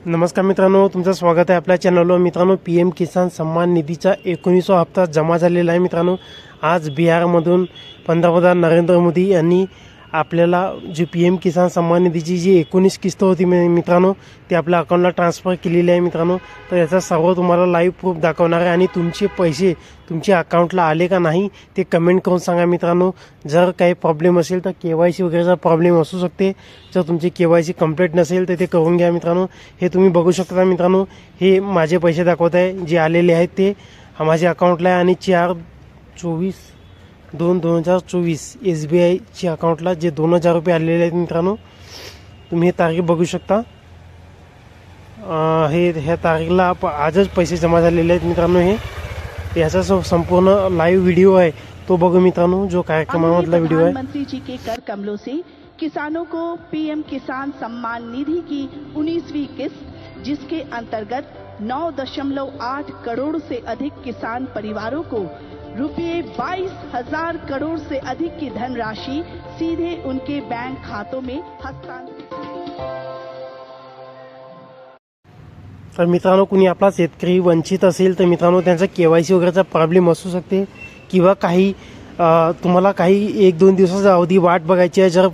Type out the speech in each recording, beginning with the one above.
नमस्कार मित्रांनो, तुमचं स्वागत आहे आपल्या चॅनलवर। मित्रांनो, पीएम किसान सन्मान निधीचा 19वा हप्ता जमा झालेला आहे। मित्रांनो, आज बिहारमधून पंतप्रधान नरेंद्र मोदी यांनी आपल्याला जी पीएम किसान सन्मान निधीची जी 19 किस्त होती मित्रांनो, ती आपल्या अकाउंटला ट्रान्सफर केलेली आहे मित्रांनो। तर याचा सर्व तुम्हाला लाईव्ह प्रूफ दाखवणार आहे आणि तुमचे पैसे तुमच्या अकाउंटला आले का नाही ते कमेंट करून सांगा मित्रांनो। जर काही प्रॉब्लेम असेल तर केवायसी वगैरेचा प्रॉब्लेम असू शकते। जर तुमची केवायसी कंप्लीट नसेल तर ते करून घ्या मित्रांनो। हे तुम्ही बघू शकता मित्रांनो, हे माझे पैसे दाखवत आहे जे आलेले आहेत ते माझ्या अकाउंटला आहे आणि 4/24/2024 SBIच्या अकाउंटला जे 2000 रुपये आलेले आहेत मित्रांनो, तुम्ही हे तारीख बघू शकता। ह्या तारीखला आजच पैसे जमा झालेले आहेत मित्रांनो। याचा संपूर्ण लाईव्ह व्हिडिओ आहे तो बघू मित्रांनो, जो कार्यक्रमामधला व्हिडिओ आहे। प्रधानमंत्री जी के कर कमलों से किसानों को पीएम किसान सम्मान निधि की 19वीं किस्त, जिसके अंतर्गत 9.8 करोड़ से अधिक किसान परिवारों को रुपये 22,000 करोड़ से अधिक की धनराशि सीधे उनके बैंक खातों में हस्तांतरित। तर मित्रांनो, कुणी आपला शेतकरी वंचित असेल तर मित्रांनो त्यांचा केवायसी वगैरेचा प्रॉब्लेम असू शकते किंवा काही तुम्हाला काही 1-2 दिवसाचा अवधी वाट बघायची आहे। जर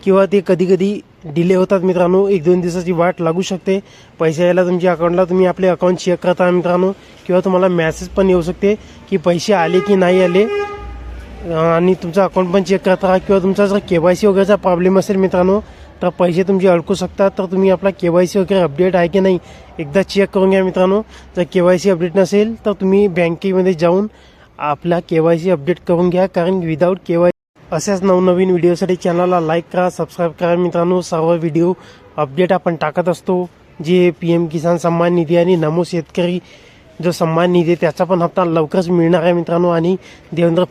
किंवा ते कधी कधी डिले होतात मित्रांनो, 1-2 दिवसाची वाट लागू शकते पैसे यायला तुमच्या अकाउंटला। तुम्ही आपले अकाउंट चेक करता मित्रांनो, किंवा तुम्हाला मेसेज पण येऊ शकते की पैसे आले की नाही आले, आणि तुमचं अकाउंट पण चेक करता। किंवा तुमचा जर केवायसी वगैरेचा प्रॉब्लेम असेल मित्रांनो तर पैसे तुमचे अडकू शकतात। तर तुम्ही आपला केवायसी वगैरे अपडेट आहे की नाही एकदा चेक करून घ्या मित्रांनो। जर केवायसी अपडेट नसेल तर तुम्ही बँकेमध्ये जाऊन आपला केवायसी अपडेट करून घ्या, कारण विदाऊट केवायसी अशाच नवनवीन व्हिडिओसाठी चॅनलला लाईक करा, सबस्क्राईब करा मित्रांनो। सर्व व्हिडिओ अपडेट आपण टाकत असतो, जे पीएम किसान सन्मान निधी आणि नमो शेतकरी जो सन्मान निधी त्याचा पण हप्ता लवकरच मिळणार आहे मित्रांनो। आणि देवेंद्र